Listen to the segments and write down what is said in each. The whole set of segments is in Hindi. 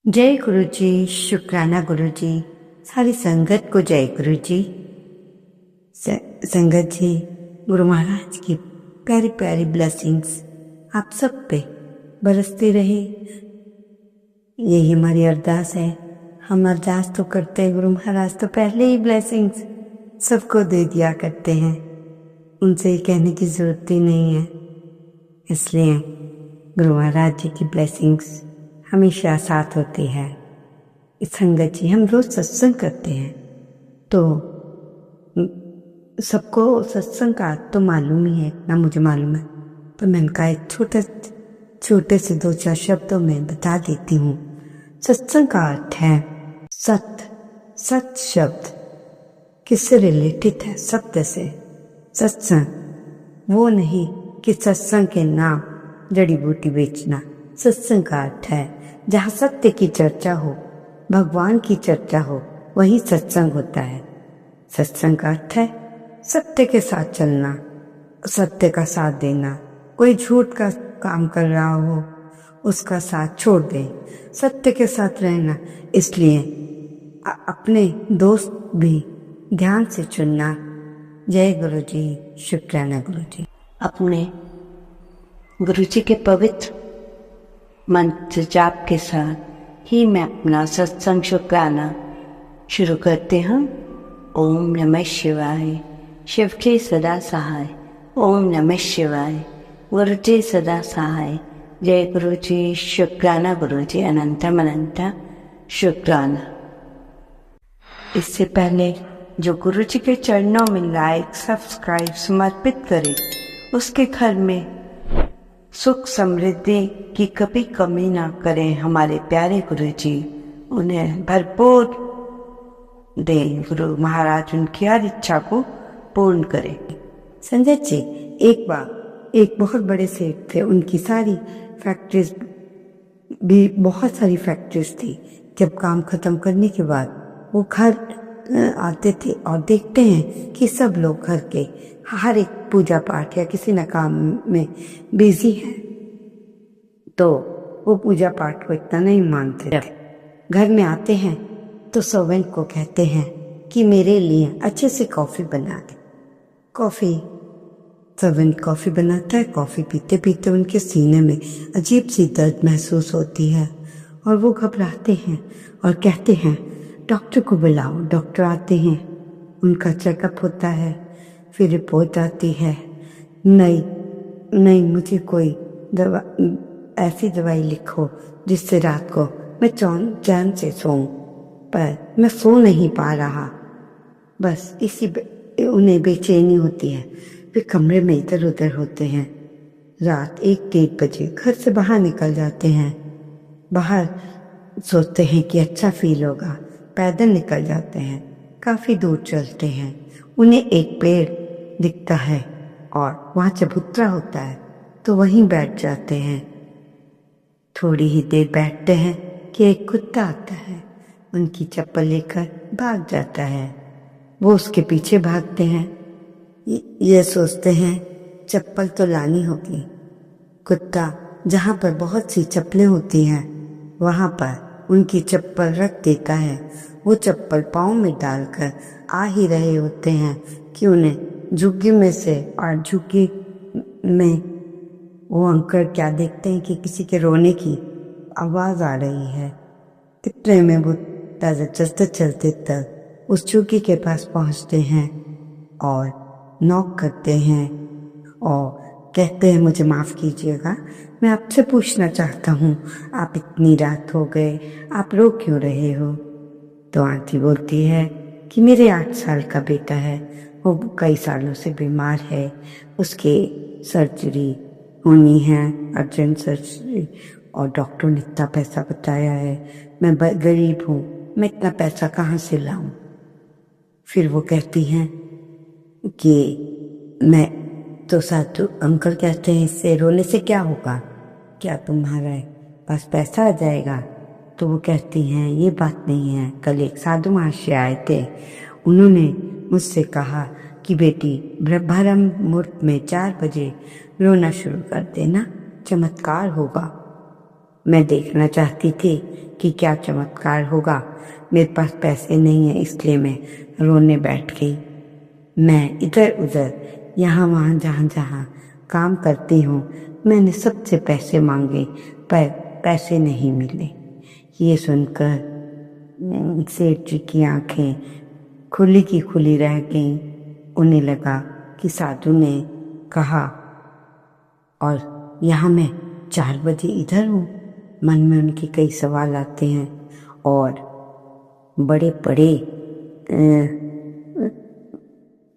जय गुरु जी। शुक्राना गुरु जी। सारी संगत को जय गुरु जी। संगत जी, गुरु महाराज की प्यारी प्यारी ब्लेसिंग्स आप सब पे बरसती रहे, यही हमारी अरदास है। हम अरदास तो करते हैं, गुरु महाराज तो पहले ही ब्लेसिंग्स सबको दे दिया करते हैं, उनसे ही कहने की जरूरत ही नहीं है। इसलिए गुरु महाराज जी की ब्लेसिंग्स हमेशा साथ होती है। संगत जी, हम रोज सत्संग करते हैं तो सबको सत्संग का तो मालूम ही है, ना मुझे मालूम है, पर मैंने कहा एक छोटे से दो चार शब्दों में बता देती हूँ। सत्संग का अर्थ है सत शब्द किससे रिलेटेड है? सत्य से। सत्संग वो नहीं कि सत्संग के नाम जड़ी बूटी बेचना। सत्संग का अर्थ है जहाँ सत्य की चर्चा हो, भगवान की चर्चा हो, वही सत्संग होता है। सत्संग का अर्थ है सत्य के साथ चलना, सत्य का साथ देना। कोई झूठ का काम कर रहा हो उसका साथ छोड़ दे, सत्य के साथ रहना। इसलिए अपने दोस्त भी ध्यान से चुनना। जय गुरु जी। शुक्राना गुरु जी। अपने गुरु जी के पवित्र मंत्र जाप के साथ ही मैं अपना सत्संग शुक्राना शुरू करते हैं। ओम नमः शिवाय। शिव जी सदा सहाय। ओम नमः शिवाय। गुरु जी सदा सहाय। जय गुरु जी। शुक्राना गुरु जी। अनंतम अनंता शुक्राना। इससे पहले जो गुरु जी के चरणों में लाइक सब्सक्राइब समर्पित करे, उसके घर में सुख समृद्धि की कभी कमी ना करें हमारे प्यारे गुरु जी। उन्हें भरपूर दें, गुरु महाराज उनकी हर इच्छा को पूर्ण करें। संजय जी, एक बार एक बहुत बड़े सेठ थे, उनकी सारी फैक्ट्रीज भी बहुत सारी फैक्ट्रीज थी। जब काम खत्म करने के बाद वो घर आते थे और देखते हैं कि सब लोग घर के हर एक पूजा पाठ या किसी न काम में बिजी है, तो वो पूजा पाठ को इतना नहीं मानते थे। घर में आते हैं तो सर्वेंट को कहते हैं कि मेरे लिए अच्छे से कॉफी बना दे। कॉफी, सर्वेंट कॉफी बनाता है। कॉफी पीते पीते उनके सीने में अजीब सी दर्द महसूस होती है और वो घबराते हैं और कहते हैं डॉक्टर को बुलाओ। डॉक्टर आते हैं, उनका चेकअप होता है, फिर रिपोर्ट आती है। नहीं, मुझे कोई ऐसी दवाई लिखो जिससे रात को मैं चैन से सोऊं, पर मैं सो नहीं पा रहा। बस उन्हें बेचैनी होती है। वे कमरे में इधर उधर होते हैं। रात 1-1 बजे घर से बाहर निकल जाते हैं। बाहर सोचते हैं कि अच्छा फील होगा, पैदल निकल जाते हैं। काफी दूर चलते हैं, उन्हें एक पेड़ दिखता है और वहाँ चबूतरा होता है, तो वहीं बैठ जाते हैं। थोड़ी ही देर बैठते हैं कि एक कुत्ता आता है, उनकी चप्पल लेकर भाग जाता है। वो उसके पीछे भागते हैं, ये सोचते हैं चप्पल तो लानी होगी। कुत्ता जहाँ पर बहुत सी चप्पलें होती हैं वहाँ पर उनकी चप्पल रख देता है। वो चप्पल पाँव में डालकर आ ही रहे होते हैं कि उन्हें झुग्गी में से, और झुग्गी में वो अंकल क्या देखते हैं कि किसी के रोने की आवाज़ आ रही है। इतने में वो चलते तक उस झुग्गी के पास पहुंचते हैं और नॉक करते हैं और कहते हैं मुझे माफ़ कीजिएगा, मैं आपसे पूछना चाहता हूँ, आप इतनी रात हो गए, आप रो क्यों रहे हो? तो आंटी बोलती है कि मेरे 8 साल का बेटा है, वो कई सालों से बीमार है, उसके सर्जरी होनी है, अर्जेंट सर्जरी, और डॉक्टर ने इतना पैसा बताया है। मैं गरीब हूँ, मैं इतना पैसा कहाँ से लाऊं? फिर वो कहती हैं कि मैं तो साधु अंकल कहते हैं इससे रोने से क्या होगा, क्या तुम्हारे पास पैसा आ जाएगा? तो वो कहती हैं ये बात नहीं है, कल एक साधु महाशय आए थे, उन्होंने मुझसे कहा कि बेटी ब्रह्म मुहूर्त में 4 बजे रोना शुरू कर देना, चमत्कार होगा। मैं देखना चाहती थी कि क्या चमत्कार होगा। मेरे पास पैसे नहीं है, इसलिए मैं रोने बैठ गई। मैं इधर उधर यहाँ वहाँ जहाँ जहाँ काम करती हूँ मैंने सबसे पैसे मांगे, पर पैसे नहीं मिले। ये सुनकर सेठ जी की आंखें खुली की खुली रह गईं। उन्हें लगा कि साधु ने कहा, और यहाँ मैं 4 बजे इधर हूँ। मन में उनके कई सवाल आते हैं और बड़े बड़े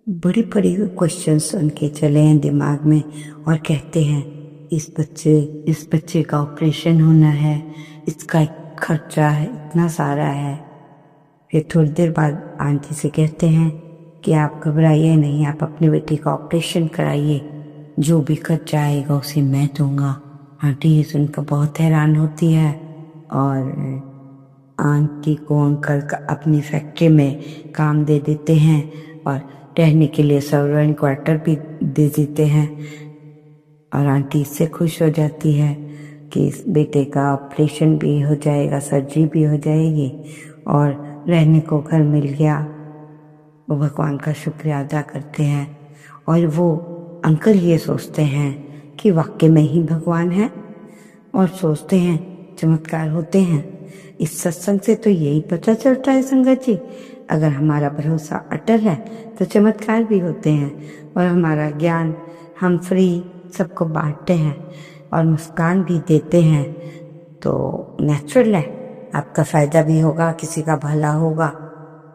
बड़े क्वेश्चंस उनके चले हैं दिमाग में, और कहते हैं इस बच्चे का ऑपरेशन होना है, इसका खर्चा है, इतना सारा है। फिर थोड़ी देर बाद आंटी से कहते हैं कि आप घबराइए नहीं, आप अपनी बेटी का ऑपरेशन कराइए, जो भी खर्चा आएगा उसे मैं दूंगा। आंटी ये सुनकर बहुत हैरान होती है और आंटी को अंकल का अपनी फैक्ट्री में काम दे देते हैं और रहने के लिए सर्वेंट क्वार्टर भी दे देते हैं। और आंटी इससे खुश हो जाती है कि इस बेटे का ऑपरेशन भी हो जाएगा, सर्जरी भी हो जाएगी और रहने को घर मिल गया। वो भगवान का शुक्रिया अदा करते हैं और वो अंकल ये सोचते हैं कि वाकई में ही भगवान है और सोचते हैं चमत्कार होते हैं। इस सत्संग से तो यही पता चलता है संगत जी, अगर हमारा भरोसा अटल है तो चमत्कार भी होते हैं और हमारा ज्ञान हम फ्री सबको बांटते हैं और मुस्कान भी देते हैं तो नेचुरल है, आपका फ़ायदा भी होगा, किसी का भला होगा।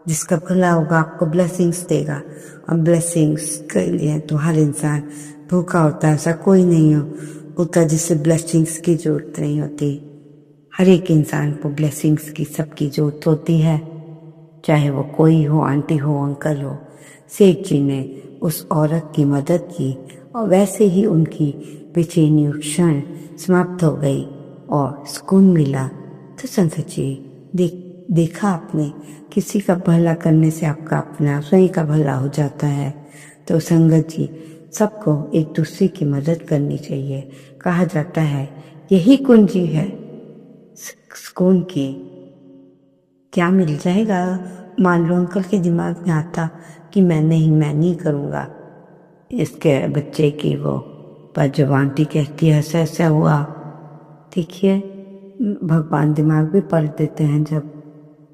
जिसका भला होगा आपको ब्लेसिंग्स देगा, और ब्लेसिंग्स के लिए तो हर इंसान भूखा होता है। ऐसा कोई नहीं होता जिससे ब्लेसिंग्स की ज़रूरत नहीं होती। हर एक इंसान को ब्लेसिंग्स की सबकी ज़रूरत होती है, चाहे वो कोई हो, आंटी हो, अंकल हो। सेठ जी ने उस औरत की मदद की और वैसे ही उनकी बेचैनी क्षण समाप्त हो गई और सुकून मिला। तो संगत जी देखा आपने, किसी का भला करने से आपका अपना स्वयं का भला हो जाता है। तो संगत जी सबको एक दूसरे की मदद करनी चाहिए। कहा जाता है यही कुंजी है सुकून की। क्या मिल जाएगा? मान लो अंकल के दिमाग में आता कि मैं नहीं करूँगा इसके बच्चे की वो, पर जब आंटी कहती है ऐसा ऐसा हुआ। देखिए भगवान दिमाग भी पढ़ देते हैं, जब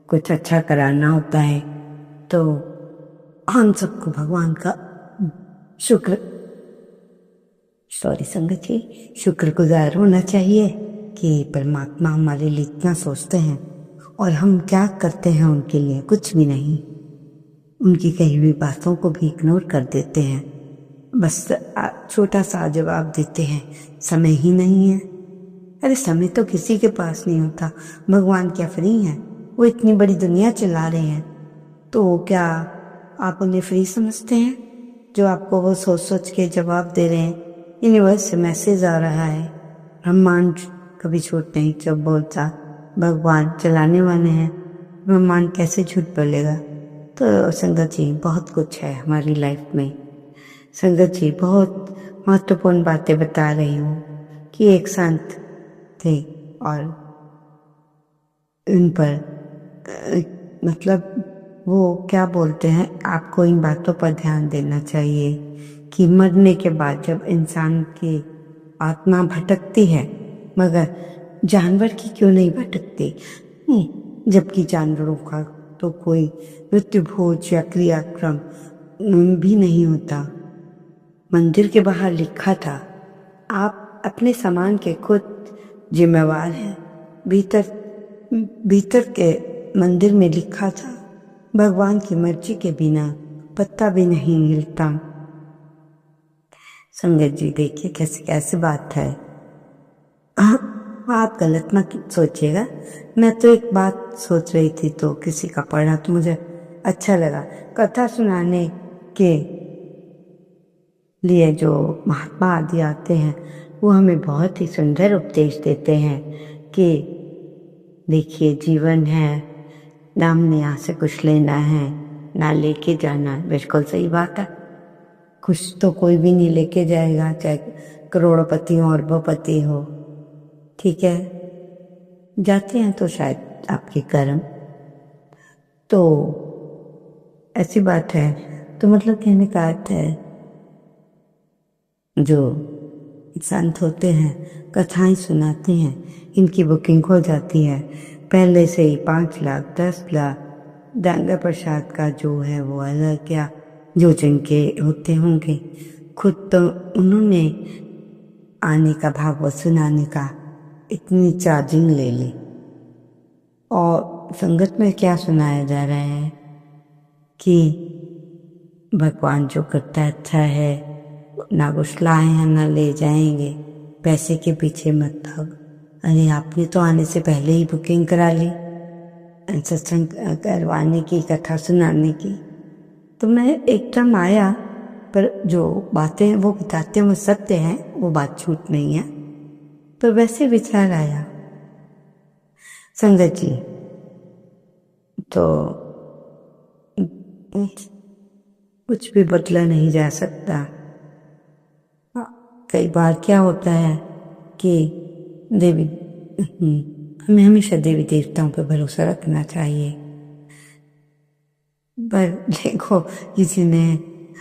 कुछ अच्छा कराना होता है तो हम सबको भगवान का संगत जी शुक्रगुजार होना चाहिए कि परमात्मा हमारे लिए इतना सोचते हैं और हम क्या करते हैं उनके लिए, कुछ भी नहीं। उनकी कही हुई बातों को भी इग्नोर कर देते हैं, बस छोटा सा जवाब देते हैं समय ही नहीं है। अरे समय तो किसी के पास नहीं होता, भगवान क्या फ्री हैं? वो इतनी बड़ी दुनिया चला रहे हैं, तो क्या आप उन्हें फ्री समझते हैं जो आपको वो सोच सोच के जवाब दे रहे हैं? यूनिवर्स से मैसेज आ रहा है, ब्रह्मांड कभी झूठ नहीं जब बोलता, भगवान चलाने वाले हैं, ब्रह्मांड कैसे झूठ बोलेगा? तो संगत जी बहुत कुछ है हमारी लाइफ में। संगत जी बहुत महत्वपूर्ण बातें बता रही हूँ कि एक संत थे और उन पर मतलब वो क्या बोलते हैं, आपको इन बातों पर ध्यान देना चाहिए कि मरने के बाद जब इंसान की आत्मा भटकती है, मगर जानवर की क्यों नहीं भटकती? जबकि जानवरों का तो कोई मृत्यु भोज या क्रियाक्रम भी नहीं होता। मंदिर के बाहर लिखा था, आप अपने सामान के खुद जिम्मेवार हैं। भीतर के मंदिर में लिखा था, भगवान की मर्जी के बिना पत्ता भी नहीं हिलता। संगत जी देखिए कैसे बात है। आप गलत मत सोचिएगा, मैं तो एक बात सोच रही थी तो किसी का पढ़ा तो मुझे अच्छा लगा। कथा सुनाने के लिए जो महात्मा आदि आते हैं वो हमें बहुत ही सुंदर उपदेश देते हैं कि देखिए जीवन है, ना हमने यहाँ से कुछ लेना है ना लेके जाना। बिल्कुल सही बात है, कुछ तो कोई भी नहीं लेके जाएगा, चाहे करोड़पति हो अरबपति हो, ठीक है। जाते हैं तो शायद आपके कर्म। तो ऐसी बात है। तो मतलब कहने का अर्थ है, जो संत होते हैं कथाएं सुनाते हैं, इनकी बुकिंग हो जाती है पहले से ही 5 लाख 10 लाख। दांगा प्रसाद का जो है वो अलग, क्या जो जिनके होते होंगे, खुद तो उन्होंने आने का भागवत सुनाने का इतनी चार्जिंग ले ली। और संगत में क्या सुनाया जा रहा है कि भगवान जो करता है अच्छा है, ना कुछ लाए हैं ना ले जाएंगे, पैसे के पीछे मत भागो। अरे आपने तो आने से पहले ही बुकिंग करा ली सत्संग करवाने की, कथा सुनाने की। तो मैं एकदम आया, पर जो बातें वो बताते हैं वो सत्य हैं, वो बात झूठ नहीं है। पर वैसे विचार आया संगत जी, तो कुछ भी बदला नहीं जा सकता। कई बार क्या होता है कि हमें हमेशा देवी देवताओं पर भरोसा रखना चाहिए। पर देखो, किसी ने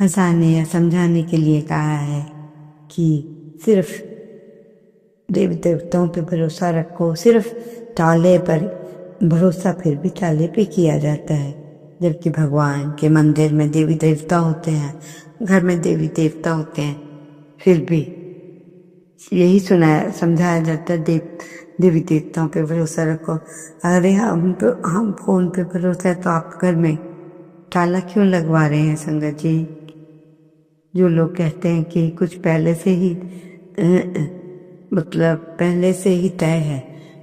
हंसाने या समझाने के लिए कहा है कि सिर्फ देवी देवताओं पे भरोसा रखो, सिर्फ ताले पर भरोसा फिर भी ताले पे किया जाता है, जबकि भगवान के मंदिर में देवी देवता होते हैं, घर में देवी देवता होते हैं, फिर भी यही सुनाया समझाया जाता है देवी देवताओं पे भरोसा रखो। अरे हम फोन पे भरोसा है तो आप घर में ताला क्यों लगवा रहे हैं संगत जी? जो लोग कहते हैं कि कुछ पहले से ही मतलब पहले से ही तय है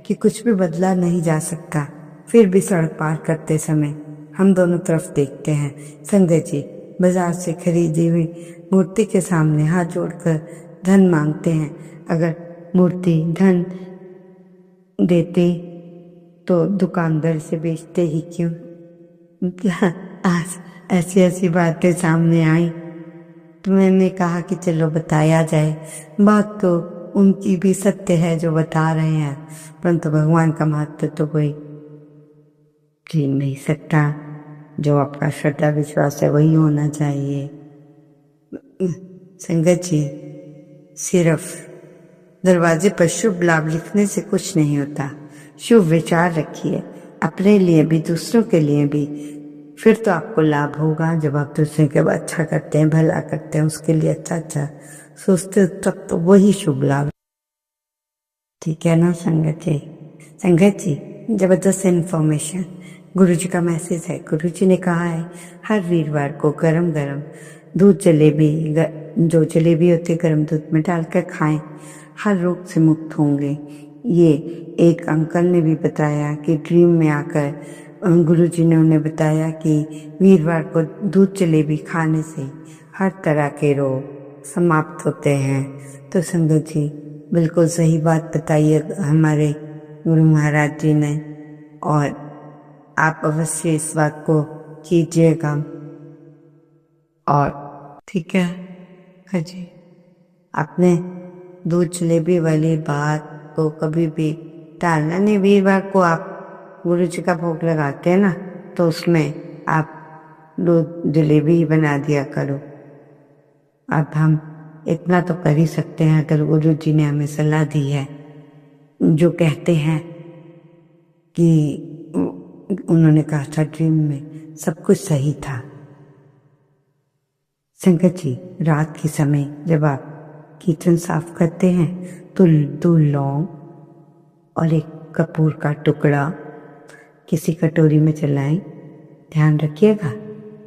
कि कुछ भी बदला नहीं जा सकता, फिर भी सड़क पार करते समय हम दोनों तरफ देखते हैं संगत जी, बाजार से खरीदी हुई मूर्ति के सामने हाथ जोड़कर धन मांगते हैं। अगर मूर्ति धन देती तो दुकानदार से बेचते ही क्यों? आज ऐसी ऐसी बातें सामने आई तो मैंने कहा कि चलो बताया जाए। बात तो उनकी भी सत्य है जो बता रहे हैं, परंतु भगवान का महत्व तो कोई छीन नहीं सकता। जो आपका श्रद्धा विश्वास है वही होना चाहिए। संगत जी, सिर्फ दरवाजे पर शुभ लाभ लिखने से कुछ नहीं होता। शुभ विचार रखिए, अपने लिए भी दूसरों के लिए भी, फिर तो आपको लाभ होगा। जब आप दूसरे के अच्छा करते हैं, भला करते हैं, उसके लिए अच्छा अच्छा सोचते हो, तब तो वही शुभ लाभ। ठीक है ना संगत जी? संगत जी, जबरदस्त इन्फॉर्मेशन गुरु जी का मैसेज है। गुरु जी ने कहा है हर वीरवार को गरम गरम दूध जलेबी, जो जलेबी होती है गरम दूध में डालकर खाएं, हर रोग से मुक्त होंगे। ये एक अंकल ने भी बताया कि ड्रीम में आकर गुरु जी ने उन्हें बताया कि वीरवार को दूध जलेबी खाने से हर तरह के रोग समाप्त होते हैं। तो संगत जी, बिल्कुल सही बात बताई है हमारे गुरु महाराज जी ने, और आप अवश्य इस बात को कीजिएगा। और ठीक है, हाँ जी, आपने दूध जलेबी वाली बात को कभी भी टालना नहीं। वीरवार को आप गुरु जी का भोग लगाते हैं ना, तो उसमें आप दूध जलेबी ही बना दिया करो। अब हम इतना तो कर ही सकते हैं, अगर गुरु जी ने हमें सलाह दी है। जो कहते हैं कि उन्होंने कहा था ड्रीम में सब कुछ सही था। संगत जी, रात के समय जब आप किचन साफ करते हैं तो 2 लौंग और 1 कपूर का टुकड़ा किसी कटोरी में चलाएं। ध्यान रखिएगा,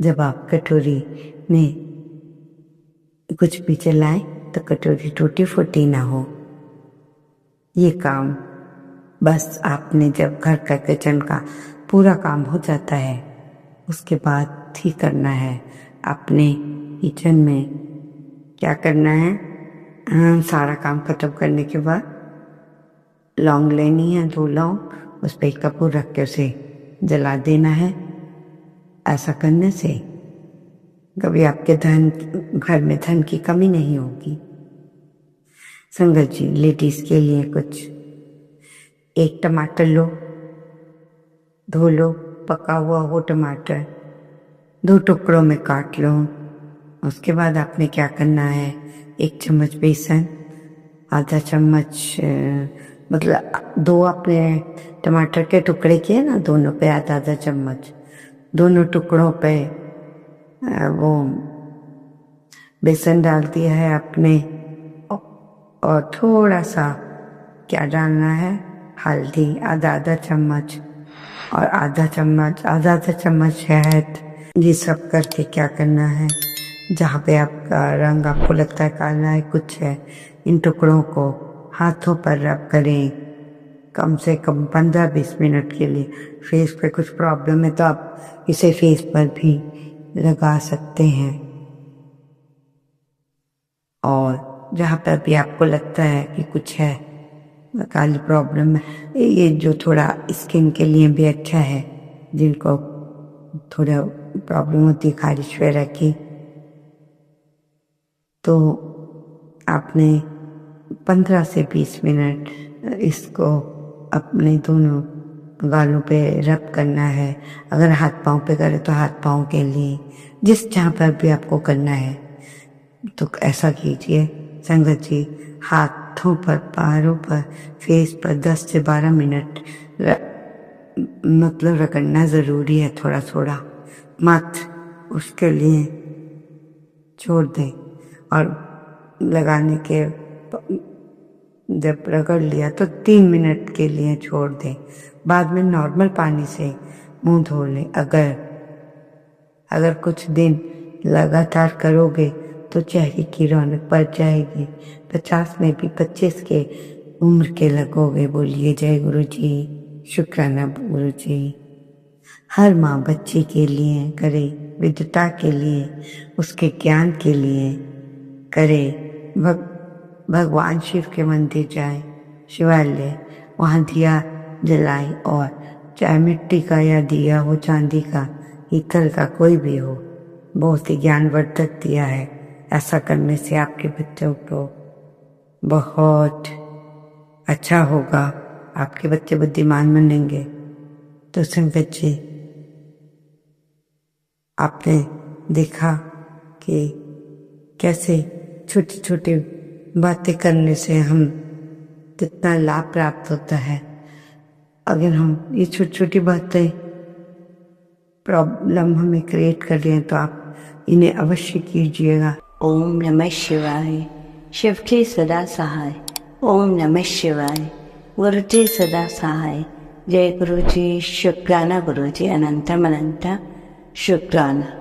जब आप कटोरी में कुछ भी चलाएं तो कटोरी टूटी फूटी ना हो। ये काम बस आपने जब घर का किचन का पूरा काम हो जाता है उसके बाद ही करना है। अपने किचन में क्या करना है, सारा काम खत्म करने के बाद लौंग लेनी है, 2 लौंग, उस पर 1 कपूर रख के उसे जला देना है। ऐसा करने से कभी आपके घर में धन की कमी नहीं होगी। संगत जी, लेडीज के लिए कुछ एक टमाटर लो, धो लो, पका हुआ हो टमाटर 2 टुकड़ों में काट लो। उसके बाद आपने क्या करना है, 1 चम्मच बेसन, आधा चम्मच मतलब 2 आपने टमाटर के टुकड़े किए ना, दोनों पे आधा आधा चम्मच, दोनों टुकड़ों पे वो बेसन डाल दिया है आपने। और थोड़ा सा क्या डालना है, हल्दी आधा आधा चम्मच, और आधा आधा चम्मच शहद। ये सब करके क्या करना है, जहाँ पे आपका रंग आपको लगता है काला है कुछ है, इन टुकड़ों को हाथों पर रब करें कम से कम 15-20 मिनट के लिए। फेस पे कुछ प्रॉब्लम है तो आप इसे फेस पर भी लगा सकते हैं। और जहाँ पर भी आपको लगता है कि कुछ है, काली प्रॉब्लम है, ये जो थोड़ा स्किन के लिए भी अच्छा है, जिनको थोड़ा प्रॉब्लम होती है खारिश वगैरह की, तो आपने 15 से 20 मिनट इसको अपने दोनों गालों पे रब करना है। अगर हाथ पांव पे करें तो हाथ पांव के लिए, जिस जहाँ पर भी आपको करना है तो ऐसा कीजिए संगत जी। हाथों पर, पैरों पर, फेस पर 10 से 12 मिनट मतलब रगड़ना ज़रूरी है, थोड़ा थोड़ा मत उसके लिए छोड़ दें। और लगाने के जब रगड़ लिया तो 3 मिनट के लिए छोड़ दें। बाद में नॉर्मल पानी से मुंह धो लें। अगर कुछ दिन लगातार करोगे तो चेहरे की रौनक बढ़ जाएगी। 50 में भी 25 के उम्र के लगोगे। बोलिए जय गुरु जी, शुक्राना गुरु जी। हर माँ बच्चे के लिए करे, विद्वता के लिए, उसके ज्ञान के लिए करे। भगवान शिव के मंदिर जाए, शिवालय, वहाँ दिया जलाए, और चाहे मिट्टी का या दिया हो, चांदी का, पीतल का, कोई भी हो, बहुत ही ज्ञानवर्धक दिया है। ऐसा करने से आपके बच्चों को बहुत अच्छा होगा, आपके बच्चे बुद्धिमान बनेंगे। तो संगत जी, आपने देखा कि कैसे छोटी छोटी बातें करने से हम कितना लाभ प्राप्त होता है। अगर हम ये छोटी छोटी बातें प्रॉब्लम हमें क्रिएट कर रहे हैं तो आप इन्हें अवश्य कीजिएगा। ओम नमः शिवाय। शिव की सदा सहाय। ओम नमः शिवाय। गुरु जी सदा सहाय। जय गुरु जी, शुक्राना गुरु जी, अनंतम अनंत शुक्राना।